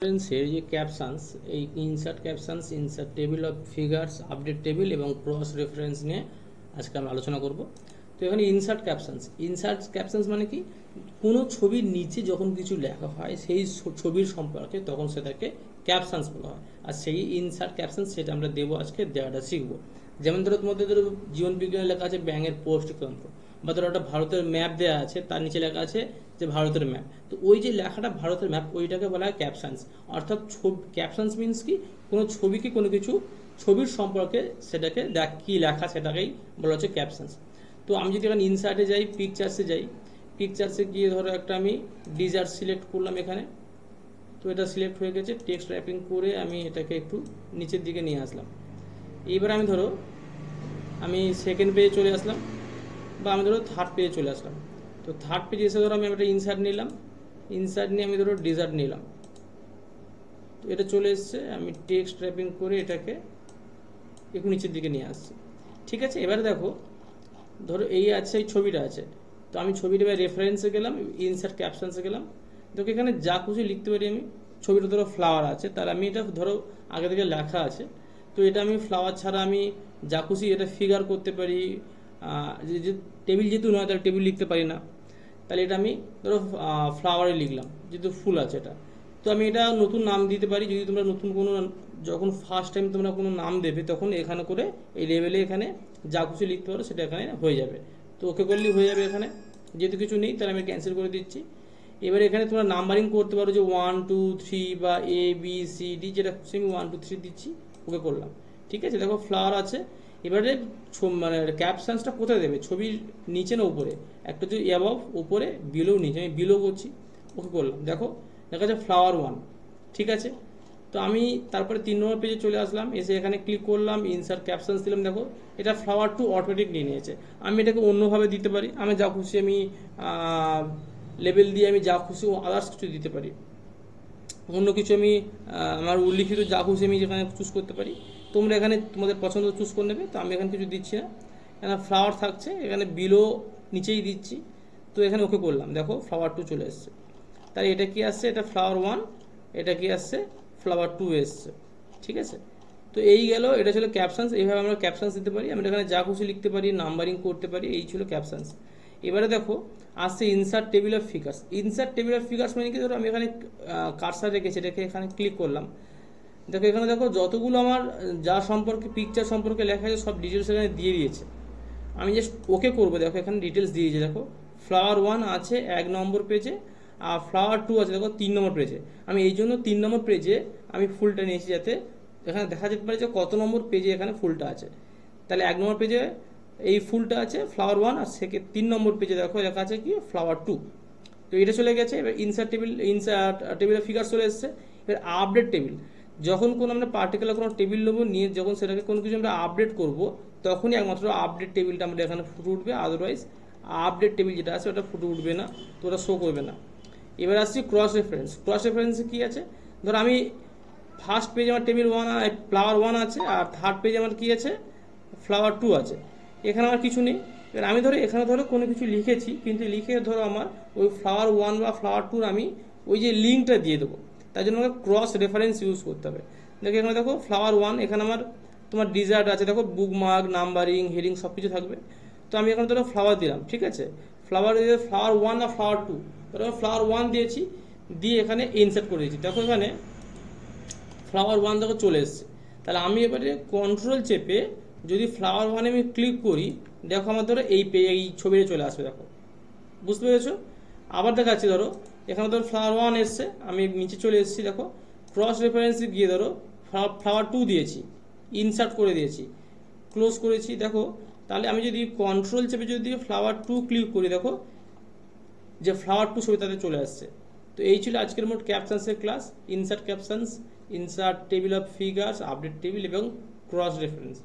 রেফারেন্সের যে ক্যাপশনস, এই insert captions, insert table of figures, update table এবং ক্রস রেফারেন্স নিয়ে আজকে আমরা আলোচনা করব। তো এখানে ইনসার্ট ক্যাপশনস মানে কি, কোনো ছবির নিচে যখন কিছু লেখা হয় সেই ছবির সম্পর্কে তখন সেটাকে ক্যাপশনস বলা হয়। আর সেই ইনসার্ট ক্যাপশনস সেটা আমরা দেবো আজকে, দেওয়াটা শিখবো। যেমন ধরো তোমাদের জীবন বিজ্ঞানে লেখা আছে ব্যাঙের পৌষ্টিকতন্ত্র, বা ধরো একটা ভারতের ম্যাপ দেওয়া আছে, তার নিচে লেখা আছে যে ভারতের ম্যাপ। তো ওই যে লেখাটা ভারতের ম্যাপ, ওইটাকে বলা হয় ক্যাপশনস। অর্থাৎ ক্যাপশনস মিনস কি, কোনো ছবিকে, কোনো কিছু ছবির সম্পর্কে সেটাকে কি লেখা সেটাকেই বলা হচ্ছে ক্যাপশনস। তো আমি যদি এখানে ইনসার্টে যাই, পিকচার্সে যাই, পিকচার্সে গিয়ে ধরো একটা আমি ডিজার্ট সিলেক্ট করলাম এখানে। তো এটা সিলেক্ট হয়ে গেছে, টেক্সট র্যাপিং করে আমি এটাকে একটু নিচের দিকে নিয়ে আসলাম। এইবার আমি ধরো আমি সেকেন্ড পেজে চলে আসলাম, বা আমি ধরো থার্ড পেজে চলে আসলাম। তো থার্ড পেজে এসে ধরো আমি একটা ইনসার্ট নিলাম, ইনসার্ট নিয়ে আমি ধরো ডিজার্ট নিলাম। তো এটা চলে এসছে, আমি টেক্সট র্যাপিং করে এটাকে একটু নিচের দিকে নিয়ে আসছি। ঠিক আছে, এবারে দেখো, ধরো এই আছে, এই ছবিটা আছে। তো আমি ছবিটা এবার রেফারেন্সে গেলাম, ইনসার্ট ক্যাপশনসে গেলাম। দেখো এখানে যা খুশি লিখতে পারি আমি। ছবিটা ধরো ফ্লাওয়ার আছে, তার আমি এটা ধরো আগে থেকে লেখা আছে। তো এটা আমি ফ্লাওয়ার ছাড়া আমি যা খুশি এটা ফিগার করতে পারি। যে টেবিল যেহেতু নয়, তাহলে টেবিল লিখতে পারি না, তাহলে এটা আমি ধরো ফ্লাওয়ারে লিখলাম, যেহেতু ফুল আছে এটা। তো আমি এটা নতুন নাম দিতে পারি। যদি তোমরা নতুন কোনো, যখন ফার্স্ট টাইম তোমরা কোনো নাম দেবে, তখন এখানে করে এই লেভেলে এখানে যা খুশি লিখতে পারো সেটা এখানে হয়ে যাবে। তো ওকে করলেই হয়ে যাবে। এখানে যেহেতু কিছু নেই, তাহলে আমি ক্যান্সেল করে দিচ্ছি। এবারে এখানে তোমরা নাম্বারিং করতে পারো, যে 1 2 3 বা ABCD, যেটা খুশি আমি 1 2 3 দিচ্ছি, ওকে করলাম। ঠিক আছে, দেখো ফ্লাওয়ার আছে। এবারে মানে ক্যাপশনসটা কোথায় দেবে, ছবির নিচে না উপরে? একটা হচ্ছে অ্যাবভ, উপরে, বিলো, নিচে। আমি বিলো করছি, ওকে করলাম। দেখো দেখা যাচ্ছে ফ্লাওয়ার 1। ঠিক আছে, তো আমি তারপরে 3 নম্বর পেজে চলে আসলাম, এসে এখানে ক্লিক করলাম, ইনসার্ট ক্যাপশনস দিলাম। দেখো এটা ফ্লাওয়ার 2 অটোমেটিক নিয়ে নিয়েছে। আমি এটাকে অন্যভাবে দিতে পারি, আমি যা খুশি আমি লেবেল দিয়ে আমি যা খুশি আদার্স কিছু দিতে পারি। অন্য কিছু আমি আমার উল্লিখিত যা খুশি আমি যেখানে চুজ করতে পারি। তোমরা এখানে তোমাদের পছন্দ চুজ করে নেবে। তো আমি এখানে কিছু দিচ্ছি না, এখানে ফ্লাওয়ার থাকছে, এখানে বিলো নিচেই দিচ্ছি। তো এখানে ওকে করলাম, দেখো ফ্লাওয়ার 2 চলে এসছে। তাই এটা কি আসছে, এটা ফ্লাওয়ার 1, এটা কি আসছে, ফ্লাওয়ার 2 এসছে। ঠিক আছে, তো এই গেল, এটা ছিল ক্যাপশনস। এইভাবে আমরা ক্যাপশনস দিতে পারি, আমরা এখানে যা খুশি লিখতে পারি, নাম্বারিং করতে পারি। এই ছিল ক্যাপশনস। এবারে দেখো আসছে insert table of figures. Insert table of figures মানে কি, ধরো আমি এখানে কার্সার রেখেছি, এটাকে এখানে ক্লিক করলাম। দেখো এখানে দেখো যতগুলো আমার যা সম্পর্কে, পিকচার সম্পর্কে লেখা আছে, সব ডিটেলস এখানে দিয়ে দিয়েছে। আমি জাস্ট ওকে করবো। দেখো এখানে ডিটেলস দিয়েছে, দেখো ফ্লাওয়ার 1 আছে 1 নম্বর পেজে, আর ফ্লাওয়ার 2 আছে দেখো 3 নম্বর পেজে। আমি এই জন্য 3 নম্বর পেজে আমি ফুলটা নিয়েছি, যাতে এখানে দেখা যেতে পারে যে কত নম্বর পেজে এখানে ফুলটা আছে। তাহলে 1 নম্বর পেজে এই ফুলটা আছে, ফ্লাওয়ার 1, আর 3 নম্বর পেজে দেখো লেখা আছে কি, ফ্লাওয়ার 2। তো এটা চলে গেছে। এবার ইনসার্ট টেবিল অফ ফিগার চলে এসছে। এবার আপডেট টেবিল, যখন কোনো আমরা পার্টিকুলার কোনো টেবিল নেবো, নিয়ে যখন সেটাকে কোনো কিছু আমরা আপডেট করব, তখনই একমাত্র আপডেট টেবিলটা আমাদের এখানে ফুটে উঠবে। আদারওয়াইজ আপডেট টেবিল যেটা আছে ওটা ফুটে উঠবে না, তো ওটা শো করবে না। এবার আসছি ক্রস রেফারেন্স। ক্রস রেফারেন্সে কী আছে, ধরো আমি ফার্স্ট পেজে আমার টেবিল 1, ফ্লাওয়ার 1 আছে, আর থার্ড পেজে আমার কী আছে, ফ্লাওয়ার 2 আছে। এখানে আমার কিছু নেই। এবার আমি ধরো এখানে ধরো কোনো কিছু লিখেছি, কিন্তু লিখে ধরো আমার ওই ফ্লাওয়ার 1 বা ফ্লাওয়ার 2 আমি ওই যে লিঙ্কটা দিয়ে দেবো। তাই জন্য আমাকে ক্রস রেফারেন্স ইউজ করতে হবে। দেখো এখানে দেখো ফ্লাওয়ার 1, এখানে আমার তোমার ডিজার্ট আছে, দেখো বুকমার্ক, নাম্বারিং, হেডিং সব কিছু থাকবে। তো আমি এখানে ধরো ফ্লাওয়ার দিলাম। ঠিক আছে, ফ্লাওয়ার 1 আর ফ্লাওয়ার 2, ধরো ফ্লাওয়ার 1 দিয়েছি, দিয়ে এখানে ইনসার্ট করে দিয়েছি। দেখো এখানে ফ্লাওয়ার 1 দেখো চলে এসছে। তাহলে আমি এবারে কন্ট্রোল চেপে যদি ফ্লাওয়ার 1 আমি ক্লিক করি, দেখো আমার ধরো এই ছবিতে চলে আসবে। দেখো বুঝতে পেরেছো? আবার দেখাচ্ছি, ধরো এখানে ধরো ফ্লাওয়ার 1 এসছে, আমি নিচে চলে এসেছি। দেখো ক্রস রেফারেন্সে গিয়ে ধরো ফ্লাওয়ার 2 দিয়েছি, ইনসার্ট করে দিয়েছি, ক্লোজ করেছি। দেখো তাহলে আমি যদি কন্ট্রোল চেপে যদি ফ্লাওয়ার 2 ক্লিক করি, দেখো যে ফ্লাওয়ার 2 ছবি তাতে চলে আসছে। তো এই ছিল আজকের মোট ক্যাপশনসের class. Insert captions, insert table of figures, update table এবং ক্রস রেফারেন্স।